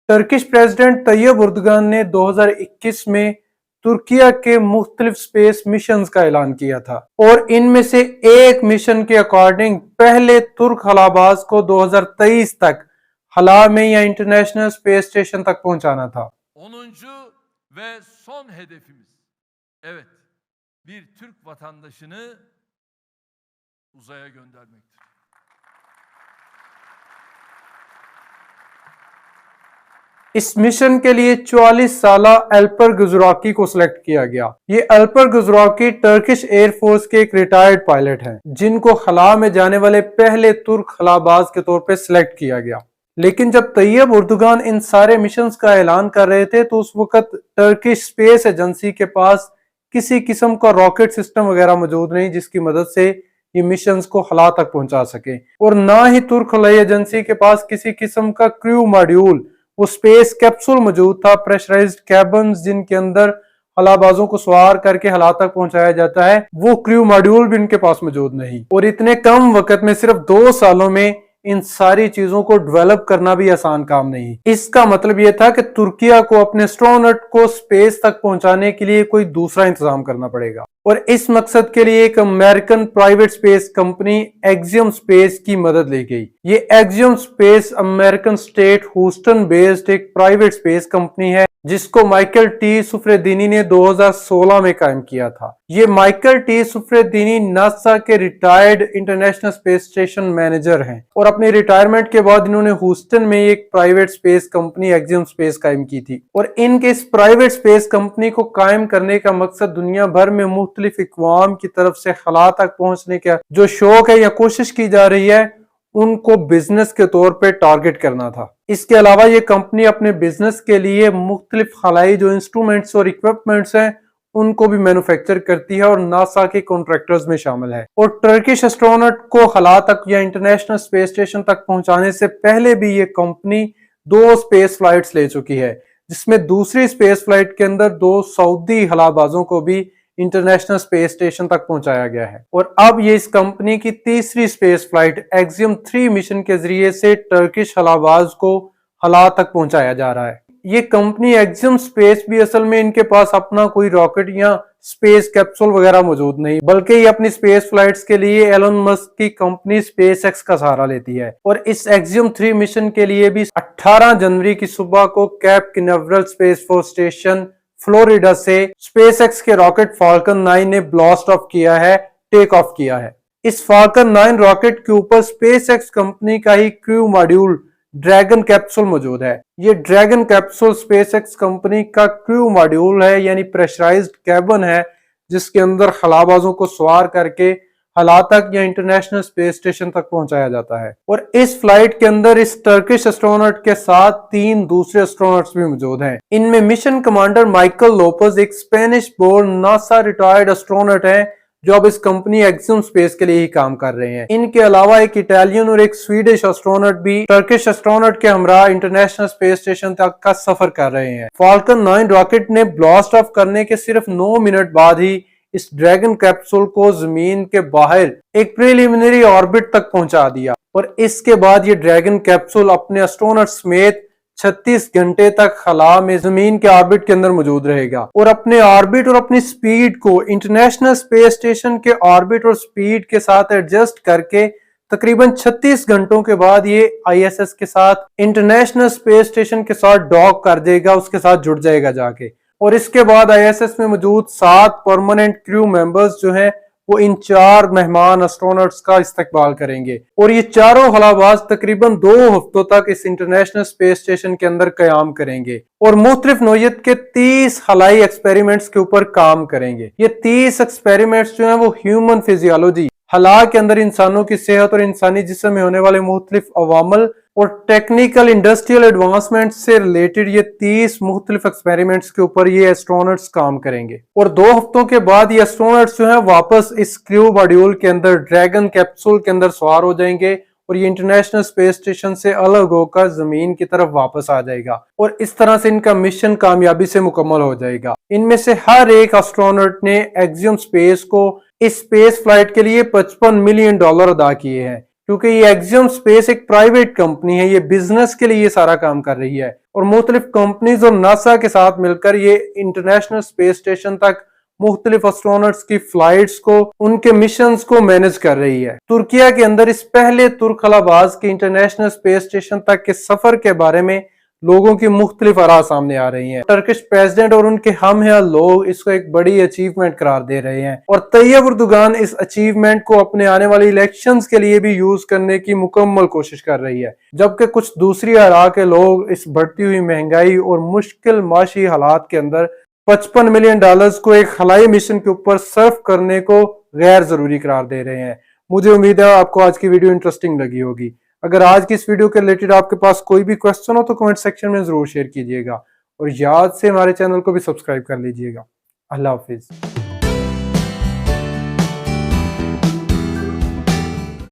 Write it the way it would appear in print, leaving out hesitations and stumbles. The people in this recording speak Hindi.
टर्किश प्रेसिडेंट तैयब उर्दगान ने 2021 में तुर्किया के मुख्तलिफ स्पेस मिशन का ऐलान किया था और इनमें से एक मिशन के अकॉर्डिंग पहले तुर्क खलाबाज को 2023 तक हला में या इंटरनेशनल स्पेस स्टेशन तक पहुंचाना था। 10. ve son hedefimiz. Evet, bir Türk vatandaşını uzaya göndermektir. इस मिशन के लिए 44 साला एल्पर गुजराकी को सिलेक्ट किया गया। ये एल्पर गुजराकी टर्किश एयरफोर्स के एक रिटायर्ड पायलट हैं, जिनको खला में जाने वाले पहले तुर्क खलाबाज के तौर पे सिलेक्ट किया गया। लेकिन जब तैयब उर्दुगान इन सारे मिशंस का ऐलान कर रहे थे तो उस वक्त टर्किश स्पेस एजेंसी के पास किसी किस्म का रॉकेट सिस्टम वगैरह मौजूद नहीं जिसकी मदद से ये मिशंस को खला तक पहुंचा सके, और ना ही तुर्क खलाई एजेंसी के पास किसी किस्म का क्रू मॉड्यूल, वो स्पेस कैप्सूल मौजूद था, प्रेशराइज्ड कैबिन्स जिनके अंदर खलाबाजों को सवार करके हला तक पहुंचाया जाता है, वो क्रू मॉड्यूल भी इनके पास मौजूद नहीं। और इतने कम वक्त में सिर्फ 2 सालों में इन सारी चीजों को डेवलप करना भी आसान काम नहीं। इसका मतलब यह था कि तुर्किया को अपने एस्ट्रोनॉट को स्पेस तक पहुंचाने के लिए कोई दूसरा इंतजाम करना पड़ेगा, और इस मकसद के लिए एक American private space company axiom space की मदद ली गई। ये axiom space American state Houston based एक प्राइवेट स्पेस कंपनी है जिसको माइकल टी सुफरेदीनी ने 2016 में कायम किया था। ये माइकल टी सुफरेदीनी नासा के retired international space station manager हैं और अपने रिटायरमेंट के बाद इन्होंने ह्यूस्टन में एक private space company axiom space कायम की थी। और इनके इस प्राइवेट स्पेस कंपनी को कायम करने का मकसद दुनिया भर में मुख्तलिफ इक़वाम की तरफ से खला तक पहुंचने का जो शौक है या कोशिश की जा रही है उनको बिजनेस के तौर पे टारगेट करना था। इसके अलावा ये कंपनी अपने बिजनेस के लिए मुख्तलिफ खलाई जो इंस्ट्रूमेंट्स और इक्विपमेंट्स हैं उनको भी मैन्युफैक्चर करती है और नासा के कॉन्ट्रैक्टर्स में शामिल है। और टर्किश एस्ट्रोनॉट को खला तक या इंटरनेशनल स्पेस स्टेशन तक पहुंचाने से पहले भी ये कंपनी 2 स्पेस फ्लाइट्स ले चुकी है, जिसमें दूसरी स्पेस फ्लाइट के अंदर 2 सऊदी खलाबाजों को भी इंटरनेशनल स्पेस स्टेशन तक पहुंचाया गया है। और अब ये इस कंपनी की तीसरी स्पेस फ्लाइट एक्सियम 3 मिशन के जरिए से टर्किश खलाबाज को खला तक पहुंचाया जा रहा है। ये कंपनी एक्सियम स्पेस भी असल में इनके पास अपना कोई रॉकेट या स्पेस कैप्सूल वगैरह मौजूद नहीं, बल्कि ये अपनी स्पेस फ्लाइट्स के लिए एलन मस्क की कंपनी स्पेस एक्स का सहारा लेती है। और इस एक्सियम 3 मिशन के लिए भी 18 जनवरी की सुबह को Cape Canaveral space force station Florida से स्पेसएक्स के रॉकेट फाल्कन 9 ने ब्लास्ट ऑफ किया है, टेक ऑफ किया है। इस फाल्कन 9 रॉकेट के ऊपर स्पेसएक्स कंपनी का ही क्रू मॉड्यूल ड्रैगन कैप्सूल मौजूद है। ये ड्रैगन कैप्सूल स्पेसएक्स कंपनी का क्रू मॉड्यूल है, यानी प्रेशराइज्ड कैबिन है जिसके अंदर खलाबाजों को सवार करके हला तक या इंटरनेशनल स्पेस स्टेशन तक पहुंचाया जाता है। और इस फ्लाइट के अंदर इस टर्किश एस्ट्रोनॉट के साथ 3 दूसरे एस्ट्रोनॉट्स भी मौजूद हैं। इनमें मिशन कमांडर माइकल लोपेज एक Spanish born NASA retired astronaut है जो अब इस कंपनी एक्सियम स्पेस के लिए ही काम कर रहे हैं। इनके अलावा एक इटालियन और एक स्वीडिश एस्ट्रोनॉट भी टर्किश एस्ट्रोनॉट के हमरा इंटरनेशनल स्पेस स्टेशन तक का सफर कर रहे हैं। फाल्कन 9 रॉकेट ने ब्लास्ट ऑफ करने के सिर्फ 9 मिनट बाद ही इस ड्रैगन कैप्सूल को जमीन के बाहर एक प्रिलिमिनरी ऑर्बिट तक पहुंचा दिया, और इसके बाद ये ड्रैगन कैप्सूल अपने एस्ट्रोनॉट समेत 36 घंटे तक खला में जमीन के ऑर्बिट के अंदर मौजूद रहेगा और अपने ऑर्बिट और अपनी स्पीड को इंटरनेशनल स्पेस स्टेशन के ऑर्बिट और स्पीड के साथ एडजस्ट करके तकरीबन 36 घंटों के बाद ये आईएसएस के साथ इंटरनेशनल स्पेस स्टेशन के साथ डॉक कर देगा, उसके साथ जुड़ जाएगा जाके। और इसके बाद आईएसएस में मौजूद 7 परमानेंट क्रू मेंबर्स जो हैं वो इन 4 मेहमान एस्ट्रोनॉट्स का इस्तकबाल करेंगे, और ये चारों खलाबाज तकरीबन 2 हफ्तों तक इस इंटरनेशनल स्पेस स्टेशन के अंदर कयाम करेंगे और मुख्तलिफ नौयत के 30 खलाई एक्सपेरिमेंट्स के ऊपर काम करेंगे। ये 30 एक्सपेरिमेंट्स जो हैं वो ह्यूमन फिजियोलॉजी, हला के अंदर इंसानों की सेहत और इंसानी जिस्म में होने वाले मुख्तलिफ अवामल और टेक्निकल इंडस्ट्रियल एडवांसमेंट से रिलेटेड ये 30 मुख्तलिफ एक्सपेरिमेंट्स के ऊपर ये एस्ट्रोनॉट्स काम करेंगे। और 2 हफ्तों के बाद ये एस्ट्रोनॉट्स जो है वापस इस क्रू मॉड्यूल के अंदर ड्रैगन कैप्सूल के अंदर सवार हो जाएंगे और ये इंटरनेशनल स्पेस स्टेशन से अलग होकर जमीन की तरफ वापस आ जाएगा, और इस तरह से इनका मिशन कामयाबी से मुकम्मल हो जाएगा। इनमें से हर एक एस्ट्रोनॉट ने एक्सियम स्पेस को इस स्पेस फ्लाइट के लिए $55 मिलियन अदा किए हैं। क्योंकि ये एक्सियम स्पेस एक प्राइवेट कंपनी है, ये बिजनेस के लिए ये सारा काम कर रही है और मुख्तलिफ कंपनीज और नासा के साथ मिलकर ये इंटरनेशनल स्पेस स्टेशन तक मुख्तलिफ एस्ट्रोनॉट्स की फ्लाइट्स को, उनके मिशंस को मैनेज कर रही है। तुर्किया के अंदर इस पहले तुर्क खलाबाज के इंटरनेशनल स्पेस स्टेशन तक के सफर के बारे में लोगों की मुख्तलिफ आरा सामने आ रही हैं। टर्किश प्रेसिडेंट और उनके हमहया लोग इसको एक बड़ी अचीवमेंट करार दे रहे हैं और तैयब उर्दुगान इस अचीवमेंट को अपने आने वाले इलेक्शंस के लिए भी यूज करने की मुकम्मल कोशिश कर रही है, जबकि कुछ दूसरी आरा के लोग इस बढ़ती हुई महंगाई और मुश्किल माशी हालात के अंदर $55 मिलियन को एक खलाई मिशन के ऊपर सर्व करने को गैर जरूरी करार दे रहे हैं। मुझे उम्मीद है आपको आज की वीडियो इंटरेस्टिंग लगी होगी। अगर आज की इस वीडियो के रिलेटेड आपके पास कोई भी क्वेश्चन हो तो कमेंट सेक्शन में जरूर शेयर कीजिएगा और याद से हमारे चैनल को भी सब्सक्राइब कर लीजिएगा। अल्लाह हाफिज।